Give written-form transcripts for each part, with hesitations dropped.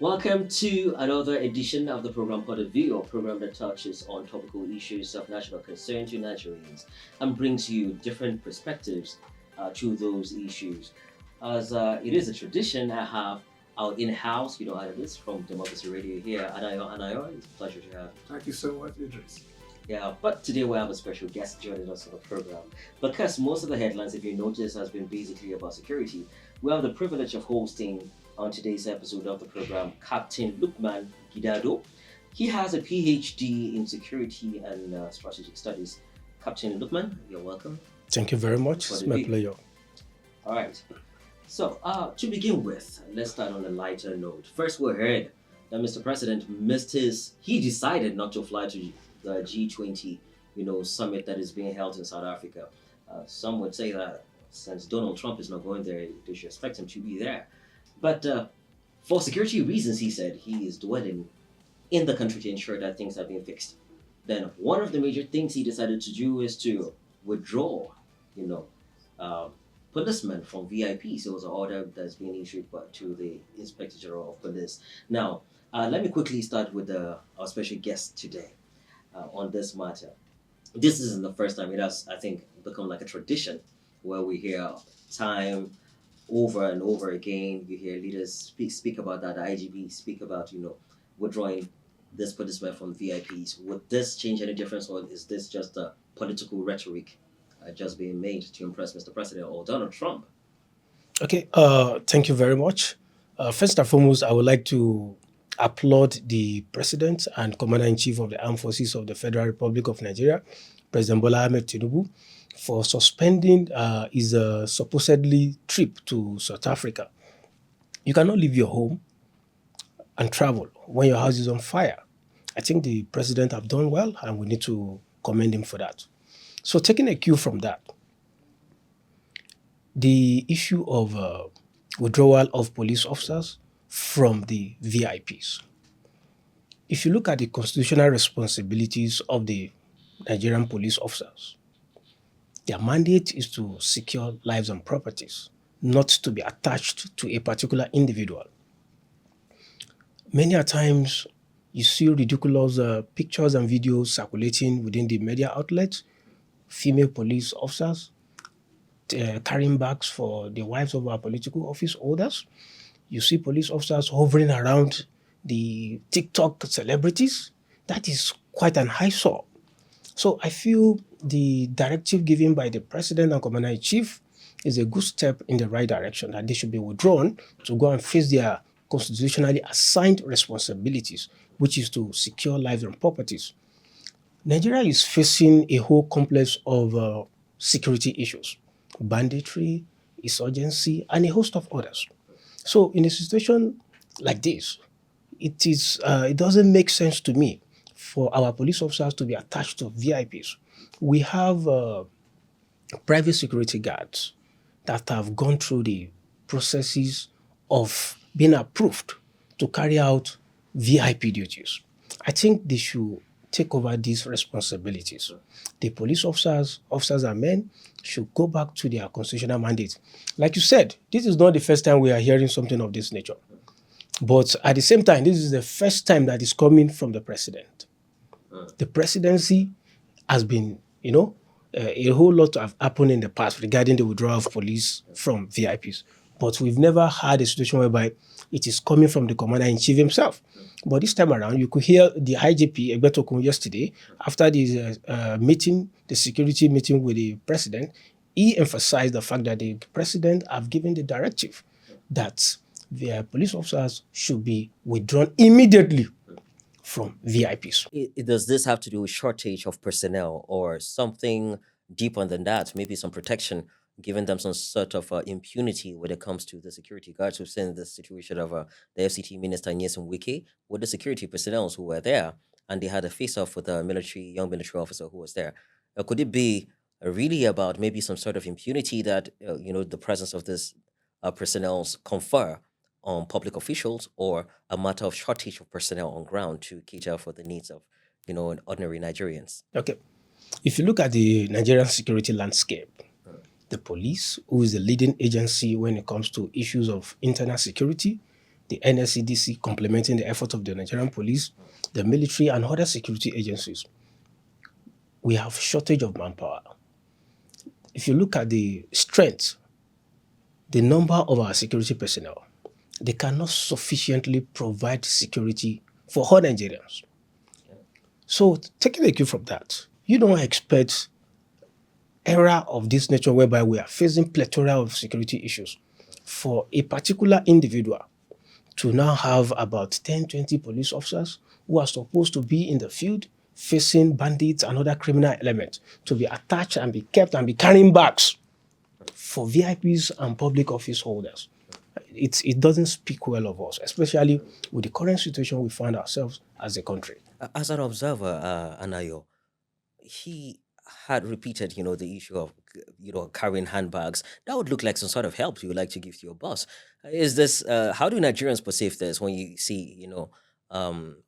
Welcome to another edition of the program called The View, a program that touches on topical issues of national concern to Nigerians and brings you different perspectives to those issues. As it is a tradition, I have our in-house, analyst from Democracy Radio here, Anayo. It's a pleasure to have you. Thank you so much, Idris. Yeah, but today we have a special guest joining us on the program. Because most of the headlines, if you notice, has been basically about security, we have the privilege of hosting on today's episode of the program Captain Lukman Gidado. He has a PhD in security and strategic studies. Captain Lukman, you're welcome. Thank you very much. For It's the my view. pleasure. All right. So, to begin with, let's start on a lighter note. First, we heard that Mr. President he decided not to fly to the G20, summit that is being held in South Africa. Some would say that since Donald Trump is not going there, they should expect him to be there. But for security reasons, he said he is dwelling in the country to ensure that things are being fixed. Then one of the major things he decided to do is to withdraw, you know, uh, policemen from VIPs. It was an order that's being issued to the Inspector General of Police. Now, let me quickly start with our special guest today on this matter. This isn't the first time. It has, I think, become like a tradition where we hear time over and over again. You hear leaders speak about that. The IGP speak about withdrawing this policeman from VIPs. Would this change any difference, or is this just a political rhetoric just being made to impress Mr. President or Donald Trump? Okay, thank you very much. First and foremost, I would like to applaud the President and Commander-in-Chief of the Armed Forces of the Federal Republic of Nigeria, President Bola Ahmed Tinubu, for suspending his supposedly trip to South Africa. You cannot leave your home and travel when your house is on fire. I think the President have done well, and we need to commend him for that. So taking a cue from that, the issue of withdrawal of police officers from the VIPs. If you look at the constitutional responsibilities of the Nigerian police officers, their mandate is to secure lives and properties, not to be attached to a particular individual. Many a times, you see ridiculous pictures and videos circulating within the media outlets, female police officers carrying bags for the wives of our political office holders. You see police officers hovering around the TikTok celebrities. That is quite an eyesore. So I feel the directive given by the President and Commander-in-Chief is a good step in the right direction, that they should be withdrawn to go and face their constitutionally assigned responsibilities, which is to secure lives and properties. Nigeria is facing a whole complex of security issues, banditry, insurgency, and a host of others. So in a situation like this, it doesn't make sense to me for our police officers to be attached to VIPs. We have private security guards that have gone through the processes of being approved to carry out VIP duties. I think they should take over these responsibilities. The police officers and men, should go back to their constitutional mandate. Like you said, this is not the first time we are hearing something of this nature. But at the same time, this is the first time that is coming from the president. The presidency has been, a whole lot have happened in the past regarding the withdrawal of police from VIPs. But we've never had a situation whereby it is coming from the commander-in-chief himself. But this time around, you could hear the IGP, Egbetokun, yesterday, after the security meeting with the president, he emphasized the fact that the president have given the directive that the police officers should be withdrawn immediately from VIPs. Does this have to do with shortage of personnel or something deeper than that? Maybe some protection, giving them some sort of impunity when it comes to the security guards. We've seen the situation of the FCT Minister Nyesom Wike with the security personnel who were there, and they had a face-off with a young military officer who was there. Could it be really about maybe some sort of impunity that the presence of this personnel confer on public officials, or a matter of shortage of personnel on ground to cater for the needs of ordinary Nigerians? Okay. If you look at the Nigerian security landscape, the police, who is the leading agency when it comes to issues of internal security, the NSCDC complementing the effort of the Nigerian police, the military, and other security agencies. We have shortage of manpower. If you look at the strength, the number of our security personnel, they cannot sufficiently provide security for all Nigerians. So taking a cue from that, you don't expect era of this nature whereby we are facing plethora of security issues for a particular individual to now have about 10, 20 police officers who are supposed to be in the field facing bandits and other criminal elements to be attached and be kept and be carrying bags for VIPs and public office holders. It doesn't speak well of us, especially with the current situation we find ourselves as a country. As an observer, Anayo, he had repeated, the issue of, carrying handbags. That would look like some sort of help you would like to give to your boss. Is this, how do Nigerians perceive this when you see,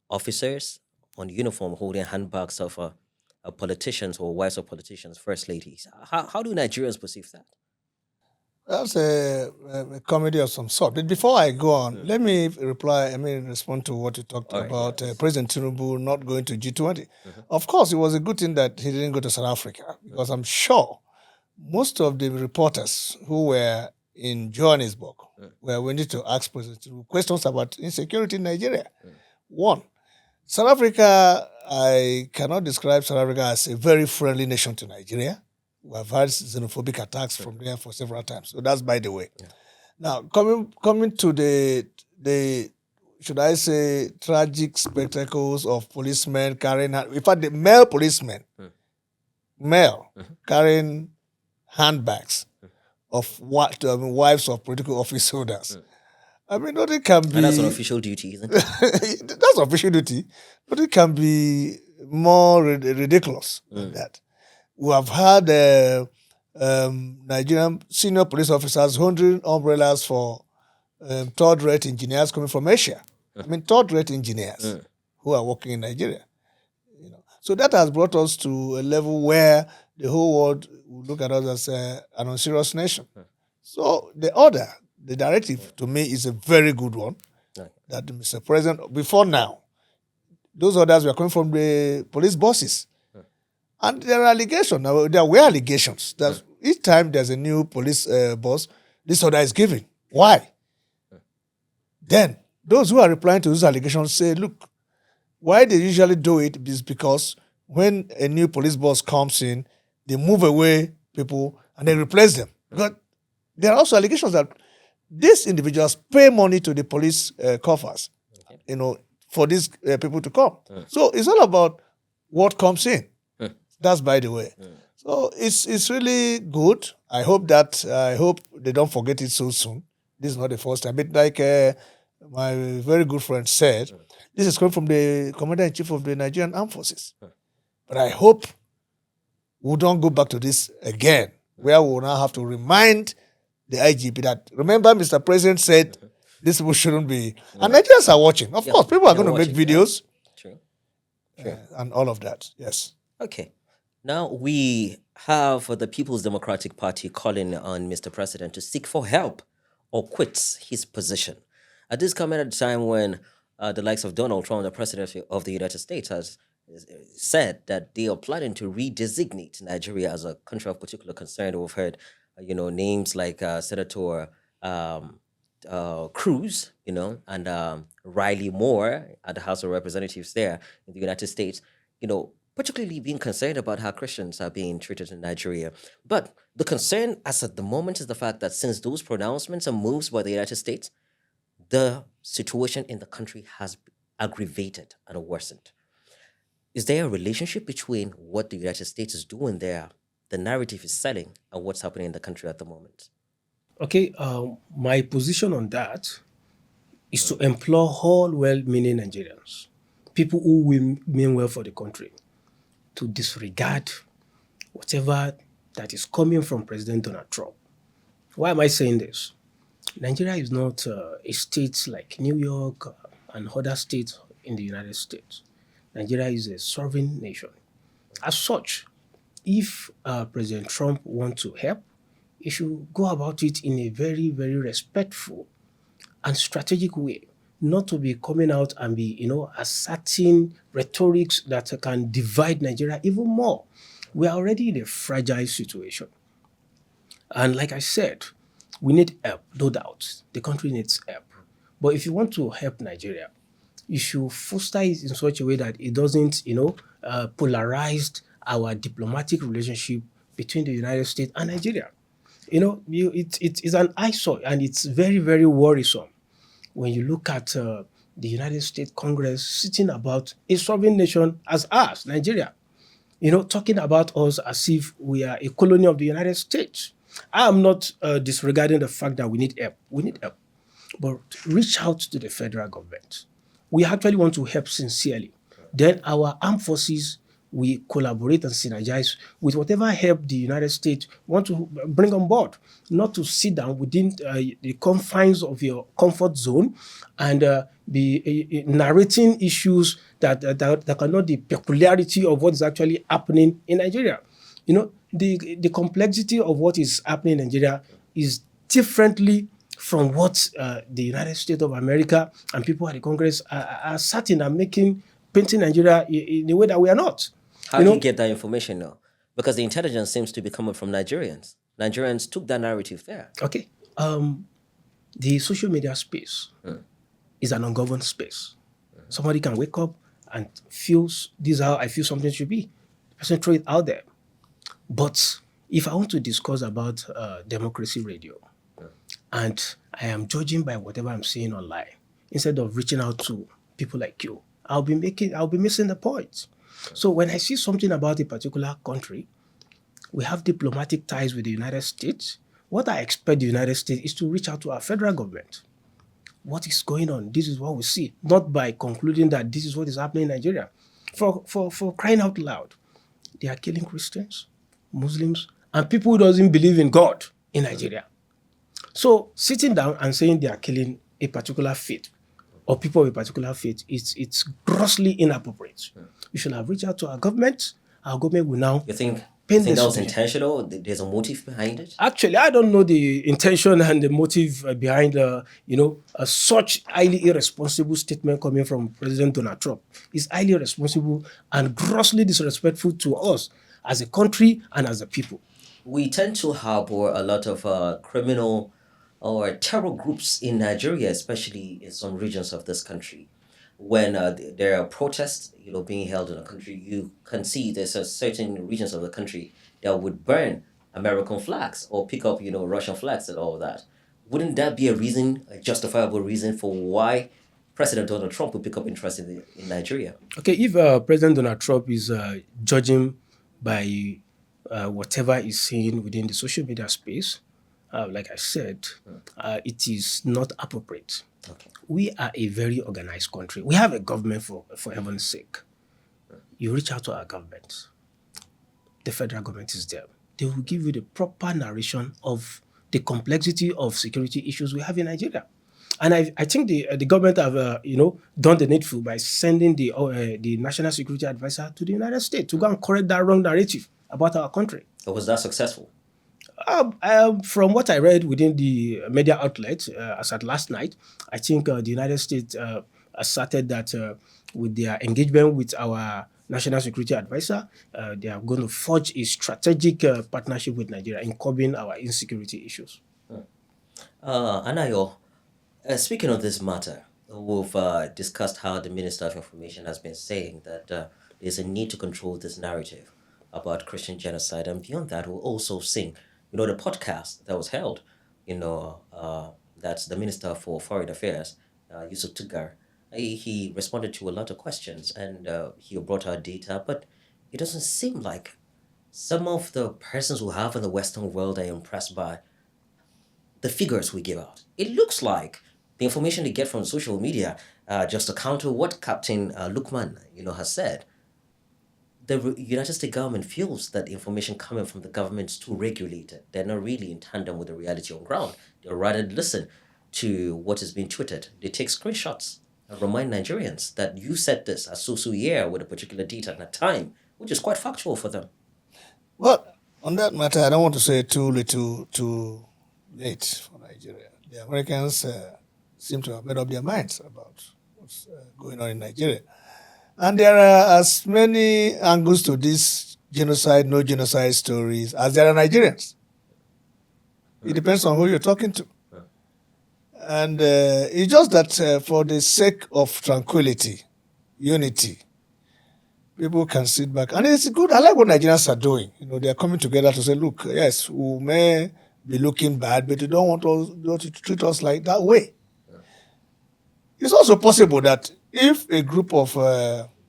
officers on uniform holding handbags of politicians or wives of politicians, first ladies? How do Nigerians perceive that? That's a comedy of some sort. But before I go on, let me respond to what you talked All right, about yes. President Tinubu not going to G20. Of course, it was a good thing that he didn't go to South Africa because I'm sure most of the reporters who were in Johannesburg were waiting to ask President Tinubu questions about insecurity in Nigeria. One, South Africa, I cannot describe South Africa as a very friendly nation to Nigeria. We have had xenophobic attacks from there for several times. So that's by the way. Yeah. Now, coming to the should I say tragic spectacles of policemen carrying, in fact, the male policemen, carrying handbags of wives of political office holders. Nothing can be. And that's an official duty, isn't it? That's official duty. Nothing can be more ridiculous than that. We have had Nigerian senior police officers holding umbrellas for third-rate engineers coming from Asia. Third-rate engineers who are working in Nigeria. So that has brought us to a level where the whole world will look at us as an unserious nation. So the directive to me is a very good one. That Mr. President, before now, those orders were coming from the police bosses. And there are allegations. Now, there were allegations that each time there's a new police boss, this order is given. Why? Then, those who are replying to those allegations say, look, why they usually do it is because when a new police boss comes in, they move away people and they replace them. Because there are also allegations that these individuals pay money to the police coffers, for these people to come. So it's all about what comes in. That's by the way. So it's really good. I hope they don't forget it so soon. This is not the first time. But like my very good friend said, this is coming from the Commander-in-Chief of the Nigerian Armed Forces. But I hope we don't go back to this again, where we will now have to remind the IGP that, remember, Mr. President said this people shouldn't be. And Nigerians are watching. Of course, people are going to make videos. True. And all of that. Yes. Okay. Now we have the People's Democratic Party calling on Mr. President to seek for help or quit his position. This coming at a time when the likes of Donald Trump, the President of the United States, has said that they are planning to redesignate Nigeria as a country of particular concern. We've heard, names like Senator Cruz, and Riley Moore at the House of Representatives there in the United States, particularly being concerned about how Christians are being treated in Nigeria. But the concern as at the moment is the fact that since those pronouncements and moves by the United States, the situation in the country has aggravated and worsened. Is there a relationship between what the United States is doing there, the narrative is selling, and what's happening in the country at the moment? Okay, my position on that is to implore all well-meaning Nigerians, people who will mean well for the country, to disregard whatever that is coming from President Donald Trump. Why am I saying this? Nigeria is not a state like New York and other states in the United States. Nigeria is a sovereign nation. As such, if President Trump wants to help, he should go about it in a very, very respectful and strategic way, not to be coming out and be, asserting rhetorics that can divide Nigeria even more. We are already in a fragile situation. And like I said, we need help, no doubt. The country needs help. But if you want to help Nigeria, you should foster it in such a way that it doesn't, polarize our diplomatic relationship between the United States and Nigeria. It's an eyesore, and it's very, very worrisome when you look at the United States Congress sitting about a sovereign nation as us, Nigeria, talking about us as if we are a colony of the United States. I am not disregarding the fact that we need help. We need help. But reach out to the federal government. We actually want to help sincerely. Then our armed forces, we collaborate and synergize with whatever help the United States want to bring on board, not to sit down within the confines of your comfort zone and be narrating issues that cannot the peculiarity of what is actually happening in Nigeria. The complexity of what is happening in Nigeria is differently from what the United States of America and people at the Congress are certain and painting Nigeria in a way that we are not. How do you get that information now? Because the intelligence seems to be coming from Nigerians. Nigerians took that narrative there. Okay. The social media space is an ungoverned space. Somebody can wake up and feels this is how I feel something should be. The person throw it out there. But if I want to discuss about democracy radio, and I am judging by whatever I'm seeing online, instead of reaching out to people like you, I'll be missing the point. So when I see something about a particular country, we have diplomatic ties with the United States. What I expect the United States is to reach out to our federal government. What is going on? This is what we see. Not by concluding that this is what is happening in Nigeria. For crying out loud, they are killing Christians, Muslims, and people who doesn't believe in God in Nigeria. So sitting down and saying they are killing a particular faith or people of a particular faith, it's grossly inappropriate. We should have reached out to our government. Our government will now... You think that was intentional? There's a motive behind it? Actually, I don't know the intention and the motive behind, such highly irresponsible statement coming from President Donald Trump. It's highly irresponsible and grossly disrespectful to us as a country and as a people. We tend to harbor a lot of criminal or terror groups in Nigeria, especially in some regions of this country. When there are protests, being held in a country, you can see there's certain regions of the country that would burn American flags or pick up, Russian flags and all of that. Wouldn't that be a justifiable reason for why President Donald Trump would pick up interest in Nigeria? Okay, if President Donald Trump is judging by whatever he's seeing within the social media space, like I said, it is not appropriate. Okay. We are a very organized country. We have a government for heaven's sake. You reach out to our government. The federal government is there. They will give you the proper narration of the complexity of security issues we have in Nigeria. And I think the government have done the needful by sending the National Security Advisor to the United States to go and correct that wrong narrative about our country. So was that successful? From what I read within the media outlet as at last night, I think the United States asserted that with their engagement with our National Security Advisor, they are going to forge a strategic partnership with Nigeria in curbing our insecurity issues. Anayo, speaking of this matter, we've discussed how the Minister of Information has been saying that there's a need to control this narrative about Christian genocide, and beyond that, we'll also sing the podcast that was held, that's the Minister for Foreign Affairs, Yusuf Tugar. He responded to a lot of questions and he brought out data, but it doesn't seem like some of the persons who have in the Western world are impressed by the figures we give out. It looks like the information they get from social media, just to counter what Captain Lukman, has said, the United States government feels that the information coming from the government is too regulated. They're not really in tandem with the reality on ground. They rather listen to what is being tweeted. They take screenshots and remind Nigerians that you said this at so year with a particular date and a time, which is quite factual for them. Well, on that matter, I don't want to say too little, too late for Nigeria. The Americans seem to have made up their minds about what's going on in Nigeria. And there are as many angles to this genocide, no genocide stories as there are Nigerians. It depends on who you're talking to. And it's just that for the sake of tranquility, unity, people can sit back. And it's good. I like what Nigerians are doing. They're coming together to say, look, yes, we may be looking bad, but you don't want to treat us like that way. It's also possible that if a group of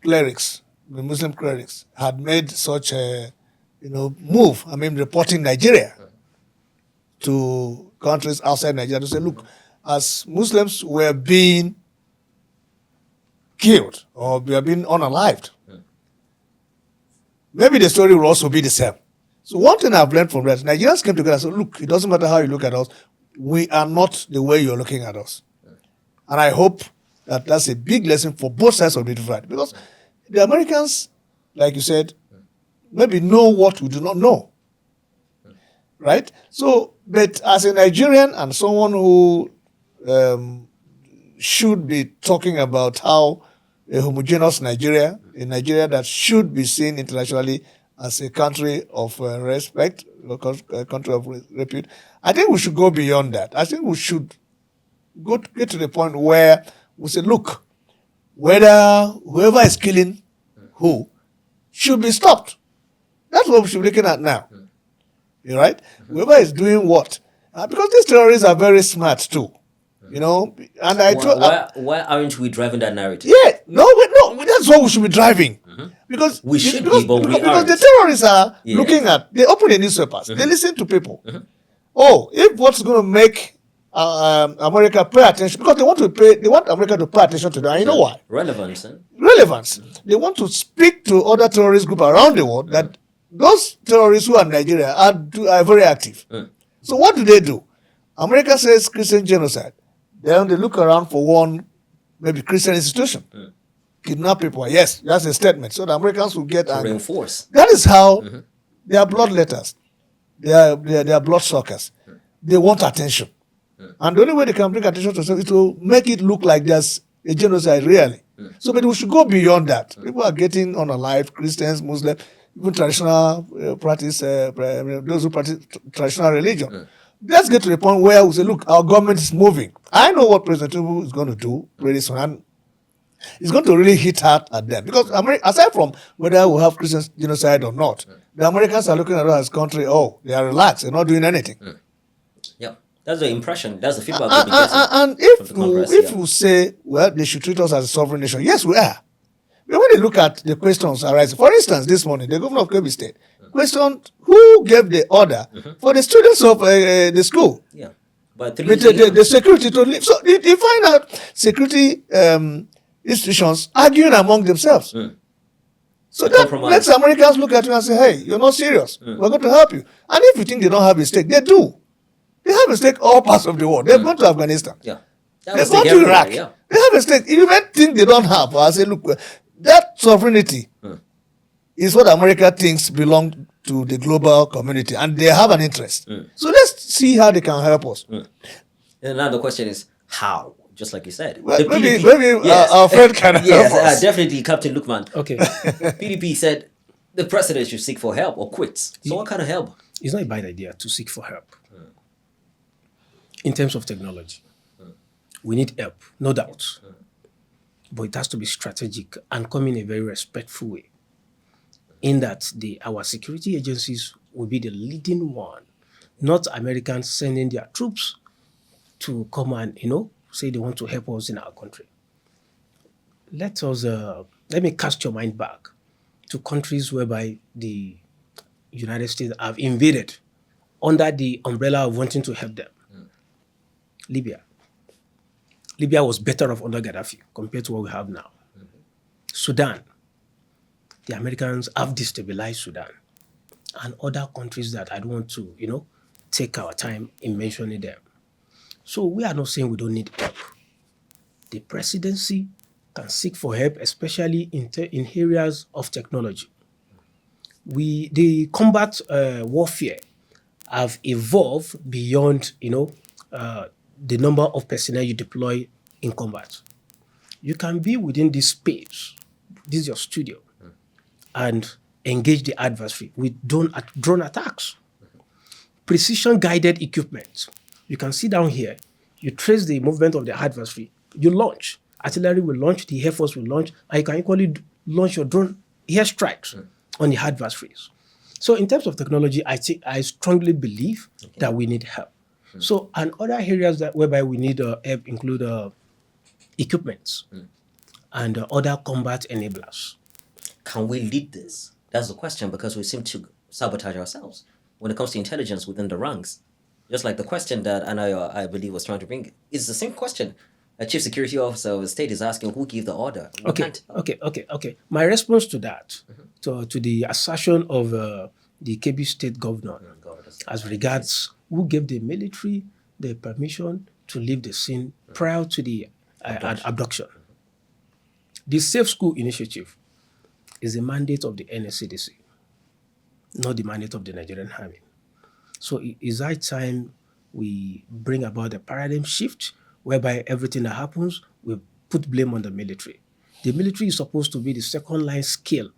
clerics, the Muslim clerics, had made such a move, reporting Nigeria to countries outside Nigeria to say, look, as Muslims were being killed or we are being unalived, maybe the story will also be the same. So one thing I've learned from that, Nigerians came together and said, look, it doesn't matter how you look at us, we are not the way you're looking at us. And I hope that that's a big lesson for both sides of the divide. Because the Americans, like you said, maybe know what we do not know. Right? So, but as a Nigerian and someone who should be talking about how a homogeneous Nigeria, a Nigeria that should be seen internationally as a country of respect, a country of repute, I think we should go beyond that. I think we should get to the point where we say, look, whether whoever is killing who should be stopped. That's what we should be looking at now. You're right? Whoever is doing what. Because these terrorists are very smart too. And why aren't we driving that narrative? Yeah, no, that's what we should be driving. Because we should because the terrorists are looking at, they open the newspapers, they listen to people. Oh, if what's going to make America pay attention, because they want America to pay attention to them. And you know why? Relevance. They want to speak to other terrorist groups around the world that those terrorists who are in Nigeria are very active. So what do? America says Christian genocide. Then they look around for one, maybe Christian institution. Kidnap people. Yes, that's a statement. So the Americans will get angry. Reinforce. That is how they are bloodletters. They are bloodsuckers. They want attention. And the only way they can bring attention to themselves is to make it look like there's a genocide really. So but we should go beyond that. People are getting unalived, Christians, Muslims, even traditional those who practice traditional religion. Let's get to the point where we say, look, our government is moving. I know what President Tinubu is going to do really soon. And it's going to really hit hard at them. Because aside from whether we have Christian genocide or not, the Americans are looking at us as a country, they are relaxed, they're not doing anything. Yeah, that's the impression, that's the feedback we've been getting. And if we say, well, they should treat us as a sovereign nation, yes, we are. But when they look at the questions arising, for instance, this morning, the governor of Kebbi State questioned who gave the order for the students of the school. Yeah. But the security to leave. So you find out security institutions arguing among themselves. So that lets Americans look at you and say, hey, you're not serious. We're going to help you. And if you think they don't have a stake, they do. They have a stake all parts of the world. They've gone to Afghanistan. Yeah. They've gone to Iraq. Yeah. They have a stake. If you might think they don't have, I say, look, that sovereignty is what America thinks belong to the global community, and they have an interest. So let's see how they can help us. And now the question is, how? Just like you said. Well, maybe our friend can help us. Definitely, Captain Lukman. Okay. PDP said the president should seek for help or quits. So what kind of help? It's not a bad idea to seek for help. In terms of technology, we need help, no doubt. But it has to be strategic and come in a very respectful way. In that our security agencies will be the leading one, not Americans sending their troops to come and, say they want to help us in our country. Let me cast your mind back to countries whereby the United States have invaded under the umbrella of wanting to help them. Libya. Libya was better off under Gaddafi compared to what we have now. Sudan. The Americans have destabilized Sudan and other countries that I don't want to, take our time in mentioning them. So we are not saying we don't need help. The presidency can seek for help, especially in areas of technology. The combat warfare have evolved beyond, the number of personnel you deploy in combat. You can be within this space, this is your studio, and engage the adversary with drone attacks. Precision-guided equipment. You can see down here, you trace the movement of the adversary, you launch. Artillery will launch, the Air Force will launch, and you can equally launch your drone airstrikes on the adversaries. So in terms of technology, I strongly believe that we need help. So, and other areas whereby we need help include equipments and other combat enablers. Can we lead this? That's the question, because we seem to sabotage ourselves when it comes to intelligence within the ranks. Just like the question that I believe was trying to bring. It's the same question. A chief security officer of the state is asking who gave the order. Okay. My response to that, to the assertion of the Kebbi state governor, as regards who gave the military the permission to leave the scene prior to the abduction. The Safe School Initiative is a mandate of the NSCDC, not the mandate of the Nigerian Army. So it is high time we bring about a paradigm shift whereby everything that happens, we put blame on the military. The military is supposed to be the second line scale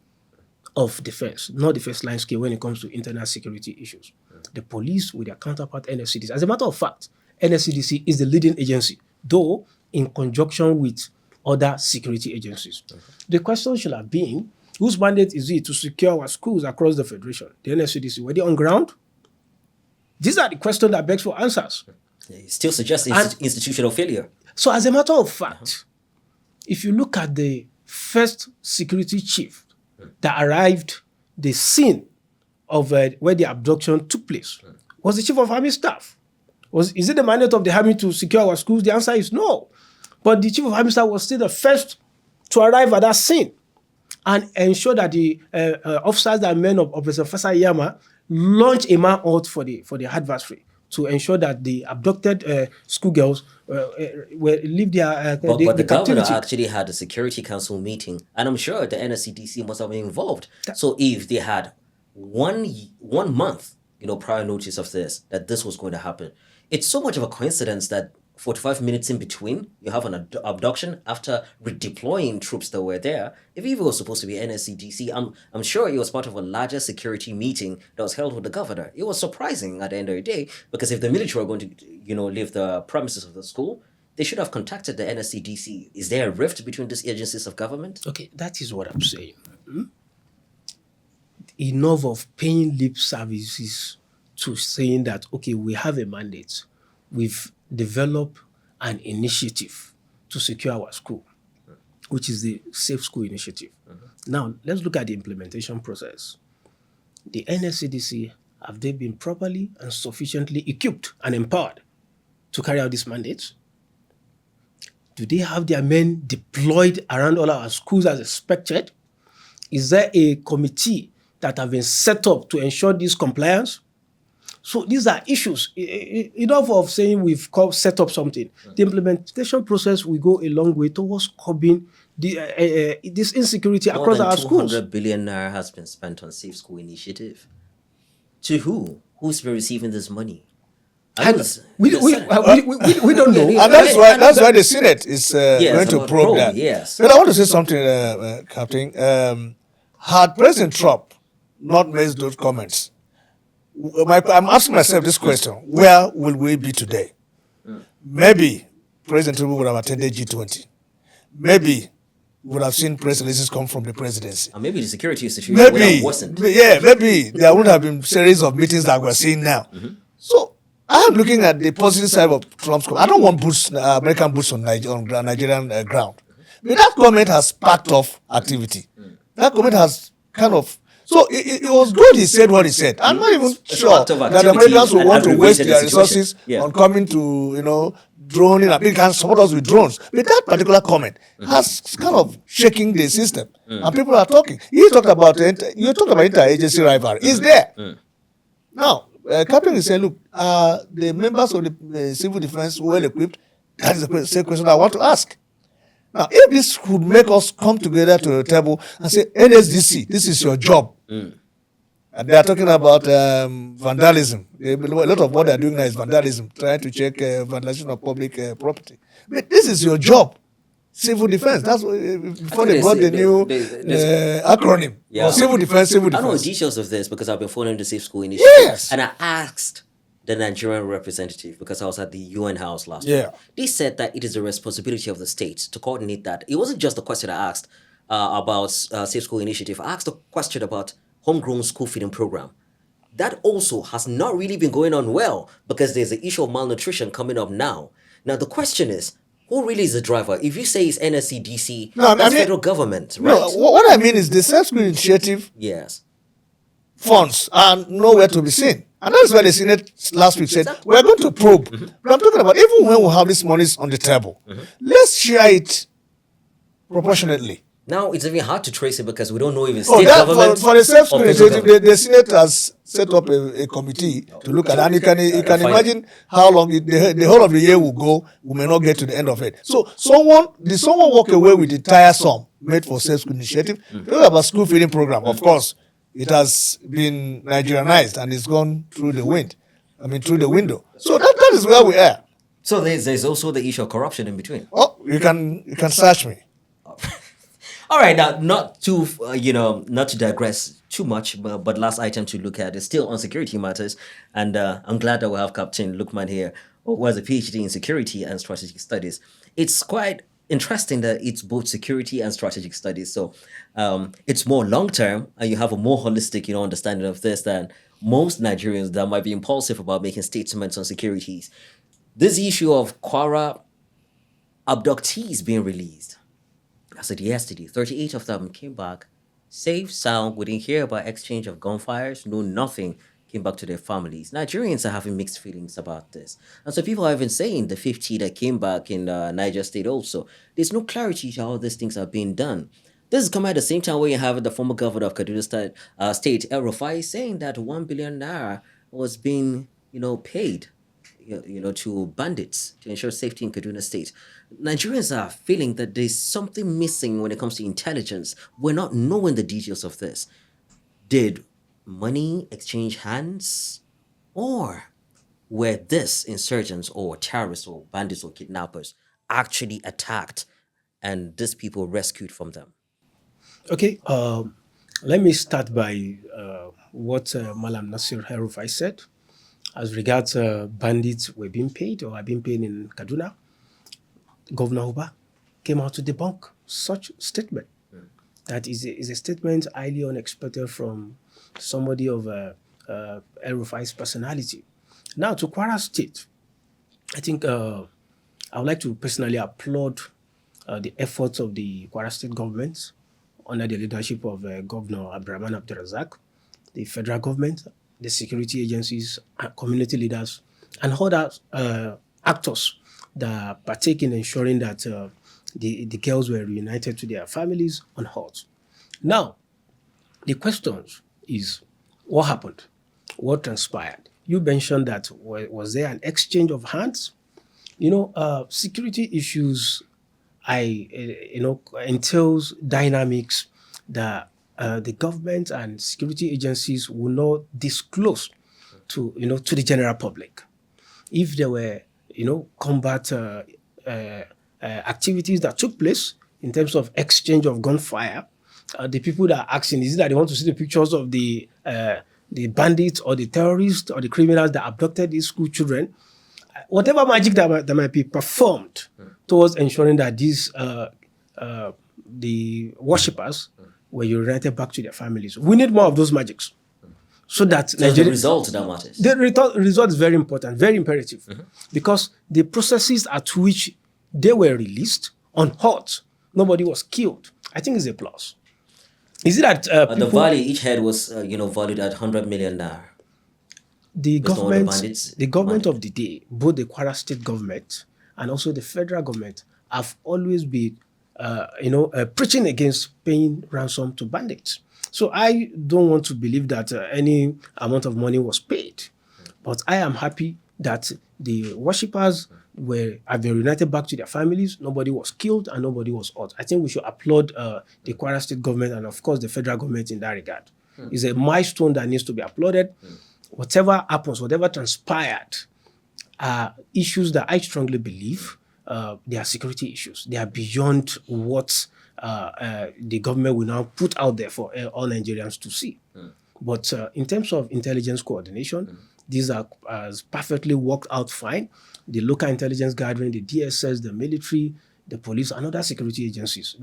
of defense, not the first line scale when it comes to internal security issues. The police with their counterpart NSCDC. As a matter of fact, NSCDC is the leading agency, though in conjunction with other security agencies. The question should have been, whose mandate is it to secure our schools across the Federation? The NSCDC, were they on ground? These are the questions that begs for answers. It still suggests institutional failure. So as a matter of fact, if you look at the first security chief that arrived the scene of where the abduction took place, was the chief of army staff. Is it the mandate of the army to secure our schools? The answer is no. But the chief of army staff was still the first to arrive at that scene and ensure that the officers and men of Operation Fasa Yama launch a manhunt for the adversary to ensure that the abducted schoolgirls leave their but the governor actually had a security council meeting, and I'm sure the NSCDC must have been involved. So if they had one month, prior notice of that this was going to happen, it's so much of a coincidence that 45 minutes in between, you have an abduction after redeploying troops that were there. If it was supposed to be NSCDC, I'm sure it was part of a larger security meeting that was held with the governor. It was surprising at the end of the day, because if the military were going to, leave the premises of the school, they should have contacted the NSCDC. Is there a rift between these agencies of government? Okay, that is what I'm saying. Enough of paying lip services to saying that, okay, we have a mandate. We've developed an initiative to secure our school, which is the Safe School Initiative. Now, let's look at the implementation process. The NSCDC, have they been properly and sufficiently equipped and empowered to carry out this mandate? Do they have their men deployed around all our schools as expected? Is there a committee that have been set up to ensure this compliance? So these are issues. Enough of saying we've set up something. The implementation process will go a long way towards curbing this insecurity across our schools. More than 200 billion naira has been spent on Safe School Initiative. To who? Who's been receiving this money? We don't know. And that's why the Senate is going to probe that. Yes. But I want to say something, Captain. Had President Trump not made those comments, I'm asking myself this question: where will we be today? Maybe President Trump would have attended G20. Maybe we would have seen press releases come from the presidency. And maybe the security situation would have worsened. Yeah, maybe there wouldn't have been series of meetings that we're seeing now. So I am looking at the positive side of Trump's comment. I don't want American boots on Nigerian ground. But that comment has sparked off activity. That comment has kind of... So it was good he said what he said. I'm not even sure that Americans will want to waste their resources on coming to, droning. I mean, can support us with drones. But that particular comment has kind of shaking the system. And people are talking. You talked about interagency rivalry. It's there. Now, Captain is saying, look, the members of the civil defense well equipped? That is the same question I want to ask. Now, if this could make us come together to a table and say, NSDC, this is your job. And they are talking about vandalism. A lot of what they are doing now is vandalism, trying to check vandalization of public property. But this is your job. Civil defense. That's what, before they brought the new acronym. Yeah. Or civil defense, civil I know the defense. details of this because I've been following the Safe School Initiative. Yes. And I asked the Nigerian representative because I was at the UN House last Yeah. week. They said that it is the responsibility of the state to coordinate that. It wasn't just the question I asked about Safe School Initiative. I asked a question about homegrown school feeding program. That also has not really been going on well because there's the issue of malnutrition coming up now. Now the question is, who really is the driver? If you say it's NSCDC, that's federal government, right? No, what I mean is the Safe School Initiative Yes. funds are nowhere to be seen. And that's why the Senate last week said, we're going to probe. But I'm talking about even when we have these monies on the table, let's share it proportionately. Now it's even hard to trace it because we don't know if it's Oh, state that, government for the Safe School or federal Initiative, government. the Senate has set up a committee to look at it. And you can imagine how long the whole of the year will go. We may not get to the end of it. So did someone walk away with the entire sum made for Safe School Initiative? Talk about school feeding program. Of course, it has been Nigerianized and it's gone through the wind. I mean, through the window. So that is where we are. So there's also the issue of corruption in between. Oh, you can search me. All right, now not to not to digress too much, but last item to look at is still on security matters, and I'm glad that we have Captain Lukman here, who has a PhD in security and strategic studies. It's quite interesting that it's both security and strategic studies, so it's more long term, and you have a more holistic, understanding of this than most Nigerians that might be impulsive about making statements on securities. This issue of Kwara abductees being released. I said yesterday, 38 of them came back safe, sound. We didn't hear about exchange of gunfires, no nothing. Came back to their families. Nigerians are having mixed feelings about this. And so people are even saying the 50 that came back in Niger State also. There's no clarity to how these things are being done. This is coming at the same time where you have the former governor of Kaduna State, El Rufai, saying that 1 billion naira was being, paid to bandits to ensure safety in Kaduna State. Nigerians are feeling that there's something missing when it comes to intelligence. We're not knowing the details of this. Did money exchange hands? Or were this insurgents or terrorists or bandits or kidnappers actually attacked and these people rescued from them? Okay, let me start by what Malam Nasir Herufai said. As regards bandits were being paid or are being paid in Kaduna, Governor Uba came out to debunk such statement. That is a statement highly unexpected from somebody of El Rufai's personality. Now to Kwara State, I think I would like to personally applaud the efforts of the Kwara State government under the leadership of Governor Abdurrahman Abdurrazak, the federal government, the security agencies, community leaders, and other actors that partake in ensuring that the girls were reunited to their families unhurt. Now, the question is, what happened? What transpired? You mentioned that was there an exchange of hands? Security issues, entails dynamics that the government and security agencies will not disclose to the general public. If there were combat activities that took place in terms of exchange of gunfire, the people that are asking, is it that they want to see the pictures of the bandits or the terrorists or the criminals that abducted these school children? Whatever magic that might be performed towards ensuring that these the worshippers were united back to their families. We need more of those magics. So that the result that matters. The result is very important, very imperative, because the processes at which they were released unhurt, nobody was killed, I think is a plus. Is it that the value each head was valued at 100 million naira? The government of the day, both the Kwara State government and also the federal government, have always been preaching against paying ransom to bandits. So I don't want to believe that any amount of money was paid. But I am happy that the worshippers have been reunited back to their families. Nobody was killed and nobody was hurt. I think we should applaud the Kwara State government and, of course, the federal government in that regard. It's a milestone that needs to be applauded. Whatever happens, whatever transpired, are issues that I strongly believe they are security issues. They are beyond what the government will now put out there for all Nigerians to see. But in terms of intelligence coordination, these are perfectly worked out fine. The local intelligence gathering, the DSS, the military, the police, and other security agencies.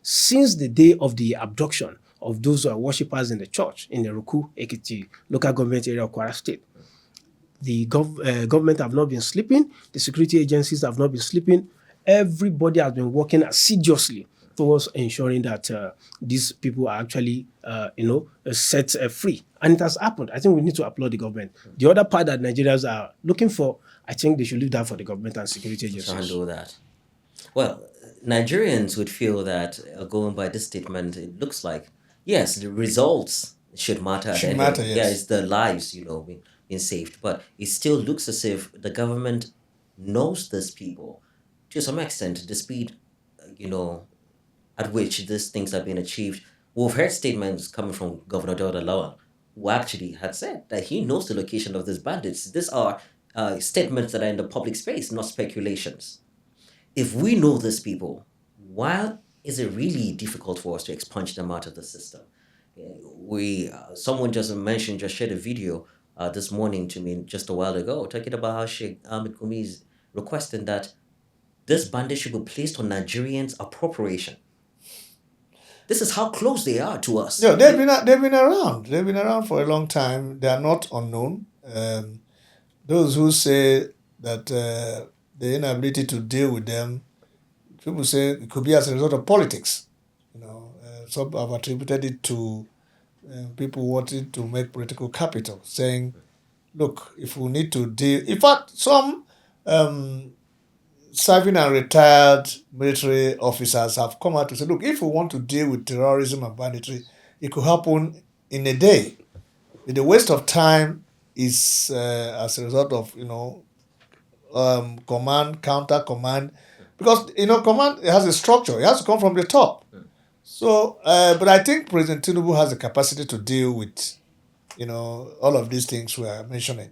Since the day of the abduction of those worshippers in the church in the Ruku, Ekiti local government area of Kwara State, the government have not been sleeping. The security agencies have not been sleeping. Everybody has been working assiduously towards ensuring that these people are actually, set free. And it has happened. I think we need to applaud the government. The other part that Nigerians are looking for, I think they should leave that for the government and security agencies. To handle that. Well, Nigerians would feel that, going by this statement, it looks like, yes, the results should matter. Yes. Yeah, it's the lives, being saved. But it still looks as if the government knows these people to some extent, the speed, at which these things have been achieved. We've heard statements coming from Governor Dauda Lawal, who actually had said that he knows the location of these bandits. These are statements that are in the public space, not speculations. If we know these people, why is it really difficult for us to expunge them out of the system? Someone just shared a video this morning to me just a while ago, talking about how Sheikh Ahmed Kumi is requesting that this bandit should be placed on Nigerians' appropriation. This is how close they are to us. No, they've been around. They've been around for a long time. They are not unknown. Those who say that the inability to deal with them, people say it could be as a result of politics. Some have attributed it to people wanting to make political capital, saying, look, if we need to deal... In fact, some serving and retired military officers have come out to say, look, if we want to deal with terrorism and banditry, it could happen in a day. The waste of time is as a result of, command, counter command, because, command has a structure. It has to come from the top. So, but I think President Tinubu has the capacity to deal with, all of these things we are mentioning.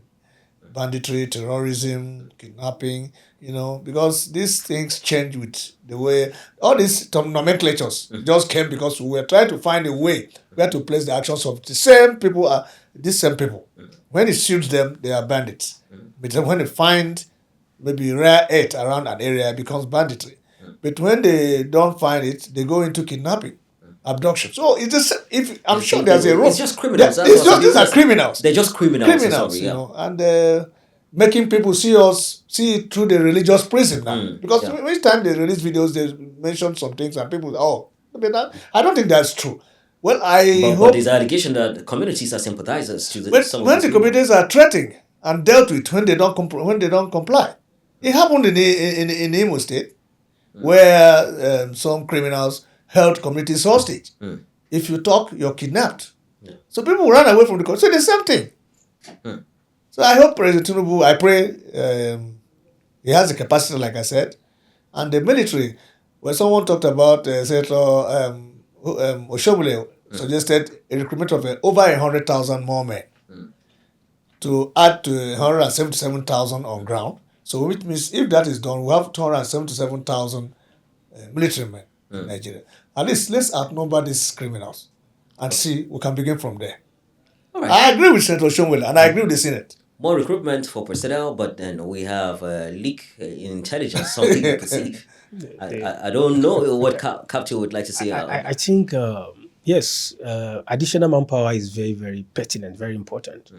Banditry, terrorism, kidnapping, because these things change with the way, all these nomenclatures just came because we were trying to find a way where to place the actions of the same people. These same people. When it suits them, they are bandits. But then when they find maybe rare earth around an area, it becomes banditry. But when they don't find it, they go into kidnapping, abduction. So it's just, I'm sure there's a role. It's just criminals. These are criminals. They're just criminals. Sorry, and making people see it through the religious prism now. Because each time they release videos, they mention some things and people, I don't think that's true. Well, but there's an allegation that the communities are sympathizers to when the communities are threatened and dealt with when they don't comply. It happened in Imo State, where some criminals held communities hostage. If you talk, you're kidnapped. So people run away from the country. So the same thing. So I hope President Tinubu, I pray he has the capacity, like I said, and the military. When someone talked about Oshobule suggested a recruitment of over 100,000 more men to add to 177,000 on ground. So which means if that is done, we have 277,000 military men in Nigeria. At least let's outnumber these criminals and see, we can begin from there. All right. I agree with Senator Oshomole and I agree with the Senate. More recruitment for personnel, but then we have leak in intelligence, some people perceive. I don't know what Captain would like to say. I think, yes, additional manpower is very, very pertinent, very important.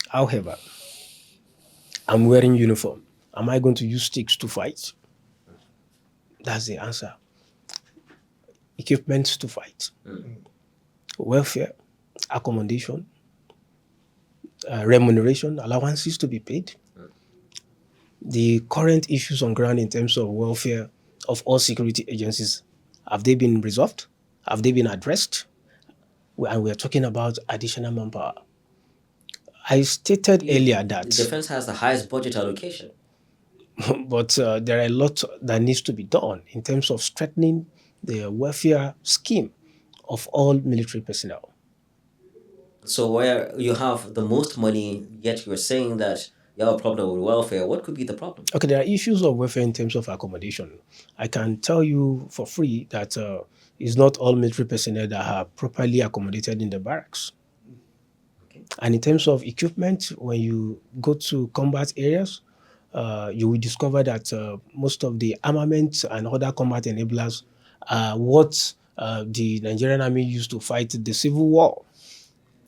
However, I'm wearing uniform. Am I going to use sticks to fight? That's the answer. Equipment to fight. Welfare, accommodation, remuneration, allowances to be paid. The current issues on ground in terms of welfare of all security agencies, have they been resolved? Have they been addressed? And we're talking about additional manpower. I stated earlier that the defense has the highest budget allocation. But there are a lot that needs to be done in terms of strengthening the welfare scheme of all military personnel. So where you have the most money, yet you're saying that you have a problem with welfare, what could be the problem? Okay, there are issues of welfare in terms of accommodation. I can tell you for free that it's not all military personnel that are properly accommodated in the barracks. Okay. And in terms of equipment, when you go to combat areas, you will discover that most of the armaments and other combat enablers are what the Nigerian army used to fight the Civil War.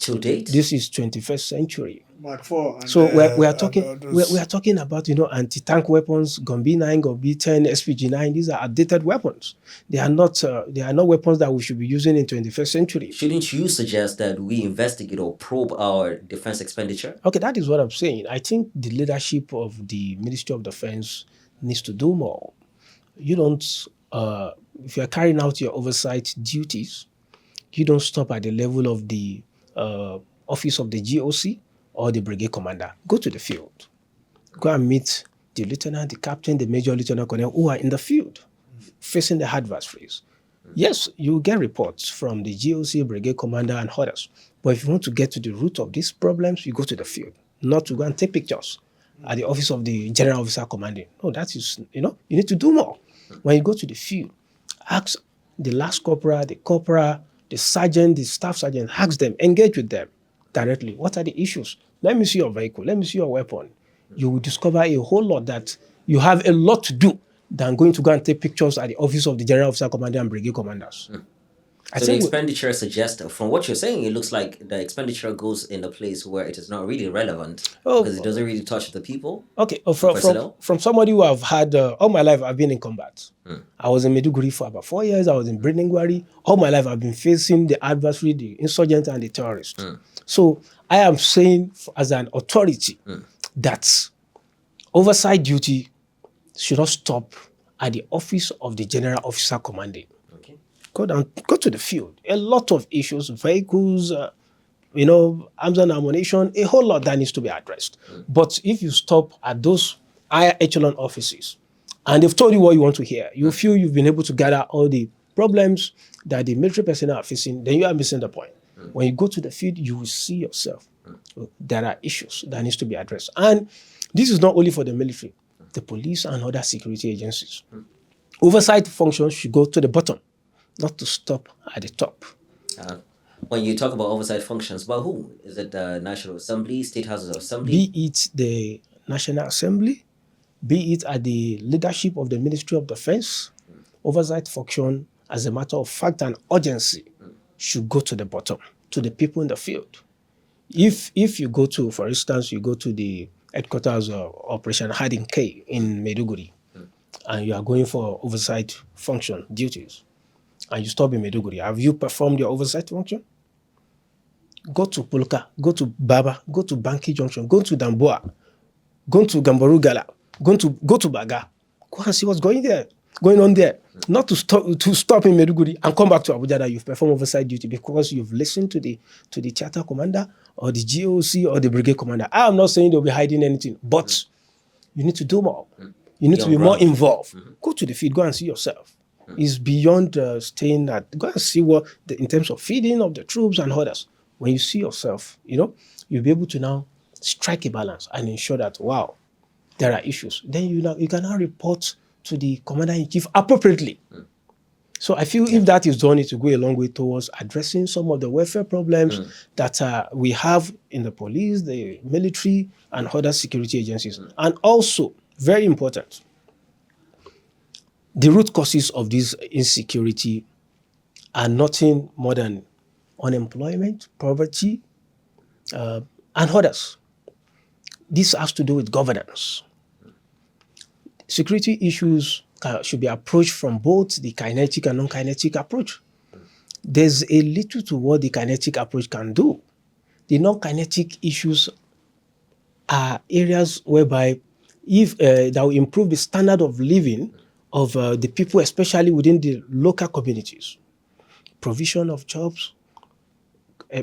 To date? This is 21st century. Mark 4 and, So we are talking those- we are talking about anti-tank weapons, Gumbi 9, Gumbi 10, SPG 9. These are outdated weapons. They are not weapons that we should be using in 21st century. Shouldn't you suggest that we investigate or probe our defense expenditure? Okay, that is what I'm saying. I think the leadership of the Ministry of Defense needs to do more. You don't, if you're carrying out your oversight duties, you don't stop at the level of the office of the GOC or the brigade commander. Go to the field. Go and meet the lieutenant, the captain, the major lieutenant colonel who are in the field facing the adversaries. Yes, you get reports from the GOC, brigade commander, and others. But if you want to get to the root of these problems, you go to the field, not to go and take pictures at the office of the general officer commanding. No, that is, you need to do more. When you go to the field, ask the last corporal, the sergeant, the staff sergeant, ask them, engage with them directly. What are the issues? Let me see your vehicle. Let me see your weapon. You will discover a whole lot that you have a lot to do than going to go and take pictures at the office of the general officer commander and brigade commanders. So the expenditure suggests, from what you're saying, it looks like the expenditure goes in a place where it is not really relevant because it doesn't really touch the people. Okay, from somebody who I've had, all my life I've been in combat. I was in Maiduguri for about 4 years. I was in Birnin-Gwari. All my life I've been facing the adversary, the insurgent and the terrorist. So I am saying as an authority that oversight duty should not stop at the office of the general officer commanding. Okay. Go to the field. A lot of issues, vehicles, arms and ammunition, a whole lot that needs to be addressed. But if you stop at those higher echelon offices and they've told you what you want to hear, you feel you've been able to gather all the problems that the military personnel are facing, then you are missing the point. When you go to the field, you will see yourself. There are issues that needs to be addressed. And this is not only for the military, the police and other security agencies. Oversight functions should go to the bottom, not to stop at the top. When you talk about oversight functions, by who? Is it the National Assembly, State Houses of Assembly? Be it the National Assembly, be it at the leadership of the Ministry of Defense, oversight function, as a matter of fact and urgency, should go to the bottom, to the people in the field. If you go to, for instance, you go to the headquarters of Operation Hiding K in Maiduguri, and you are going for oversight function duties, and you stop in Maiduguri, have you performed your oversight function? Go to Pulka, go to Baba, go to Banki Junction, go to Damboa, go to Gambaru Gala, go to Baga. Go and see what's going on there. Not to stop in Maiduguri and come back to Abuja that you've performed oversight duty because you've listened to the theater commander or the GOC or the brigade commander. I am not saying they'll be hiding anything, but you need to do more. You need to be more involved. Go to the field, go and see yourself. It's beyond staying at, go and see what, in terms of feeding of the troops and others. When you see yourself, you'll be able to now strike a balance and ensure that, wow, there are issues. Then you can now report to the commander-in-chief appropriately. So I feel if that is done, it will go a long way towards addressing some of the welfare problems that we have in the police, the military, and other security agencies. And also, very important, the root causes of this insecurity are nothing more than unemployment, poverty, and others. This has to do with governance. Security issues should be approached from both the kinetic and non-kinetic approach. There's a little to what the kinetic approach can do. The non-kinetic issues are areas whereby if that will improve the standard of living of the people, especially within the local communities. Provision of jobs,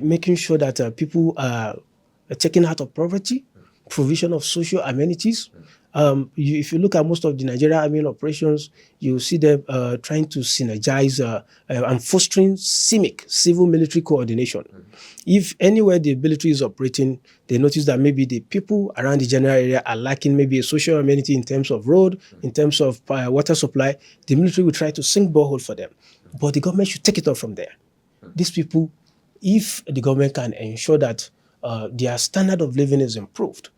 making sure that people are taken out of poverty, provision of social amenities, If you look at most of the Nigerian army operations, you see them trying to synergize and fostering civil military coordination. If anywhere the military is operating, they notice that maybe the people around the general area are lacking maybe a social amenity in terms of road, in terms of water supply, the military will try to sink borehole for them. But the government should take it up from there. These people, if the government can ensure that their standard of living is improved,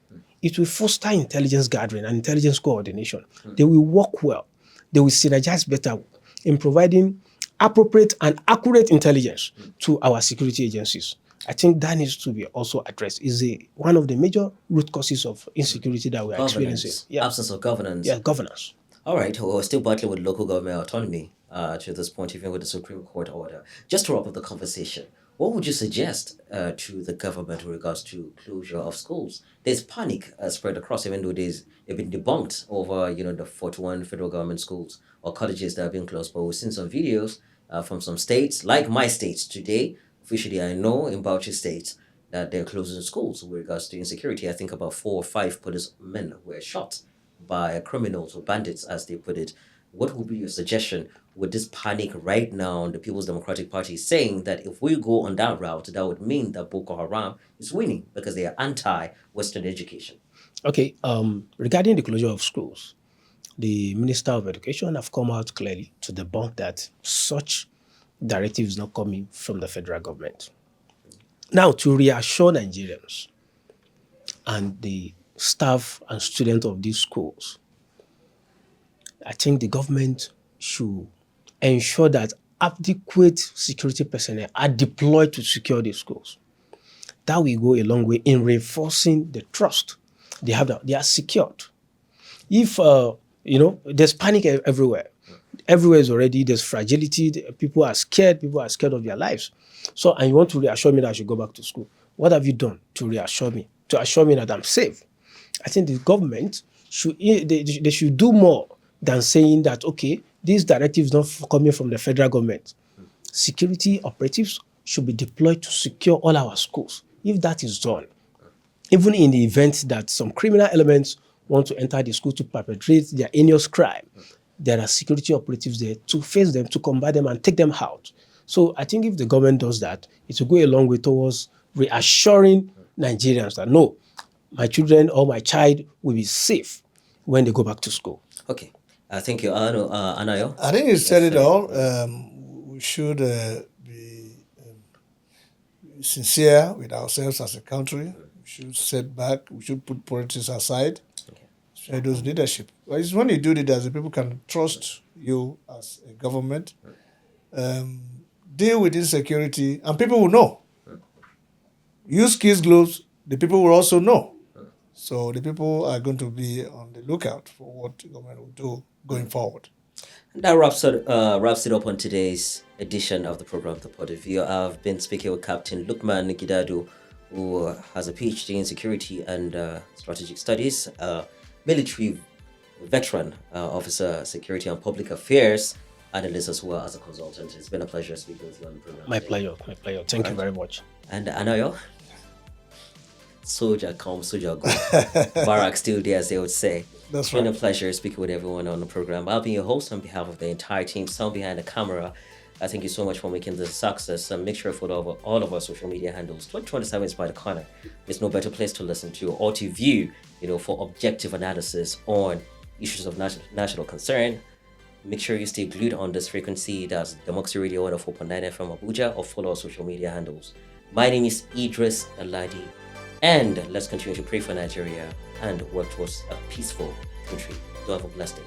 it will foster intelligence gathering and intelligence coordination. They will work well. They will synergize better in providing appropriate and accurate intelligence to our security agencies. I think that needs to be also addressed. Is one of the major root causes of insecurity that we are experiencing. Absence of governance. Yeah, governance. All right. Well, we're still battling with local government autonomy to this point, even with the Supreme Court order. Just to wrap up the conversation, what would you suggest to the government with regards to closure of schools? There's panic spread across, even though they've been debunked over, the 41 federal government schools or colleges that have been closed. But we've seen some videos from some states, like my state today. Officially, I know in Bauchi State that they're closing schools with regards to insecurity. I think about 4 or 5 policemen were shot by criminals or bandits, as they put it. What would be your suggestion with this panic right now? The People's Democratic Party is saying that if we go on that route, that would mean that Boko Haram is winning because they are anti-Western education. Okay, regarding the closure of schools, the Minister of Education have come out clearly to debunk that such directive is not coming from the federal government. Now, to reassure Nigerians and the staff and students of these schools, I think the government should ensure that adequate security personnel are deployed to secure these schools. That will go a long way in reinforcing the trust they have that they are secured. If there's panic everywhere. Everywhere is already, there's fragility, people are scared of their lives. So, and you want to reassure me that I should go back to school. What have you done to reassure me? To assure me that I'm safe? I think the government they should do more than saying that, okay, this directive is not coming from the federal government. Security operatives should be deployed to secure all our schools. If that is done, even in the event that some criminal elements want to enter the school to perpetrate their heinous crime, there are security operatives there to face them, to combat them, and take them out. So I think if the government does that, it will go a long way towards reassuring Nigerians that, no, my children or my child will be safe when they go back to school. Okay. Thank you. Anayo? I think you said it all. We should be sincere with ourselves as a country. We should set back. We should put politics aside. Share those leadership. Well, it's when you do it that the people can trust you as a government. Deal with insecurity, and people will know. Use kids' gloves, the people will also know. So the people are going to be on the lookout for what the government will do going forward. That wraps it up on today's edition of the program, The Point of View. I've been speaking with Captain Lukman Gidadu, who has a PhD in security and strategic studies, military veteran, officer, security and public affairs analyst as well as a consultant. It's been a pleasure speaking with you on the program. My pleasure. Thank you very much. And Anayo, soldier come, soldier go. Barack still there, as they would say. That's it's been right. a pleasure speaking with everyone on the program. I'll be your host on behalf of the entire team, sound behind the camera. I thank you so much for making this a success. And make sure to follow all of our social media handles. 2027 is by the corner. There's no better place to listen to or to view, for objective analysis on issues of national concern. Make sure you stay glued on this frequency. That's Democracy Radio 104.9 FM Abuja, or follow our social media handles. My name is Idris Aladi, and let's continue to pray for Nigeria and work towards a peaceful country. Do have a blessed day.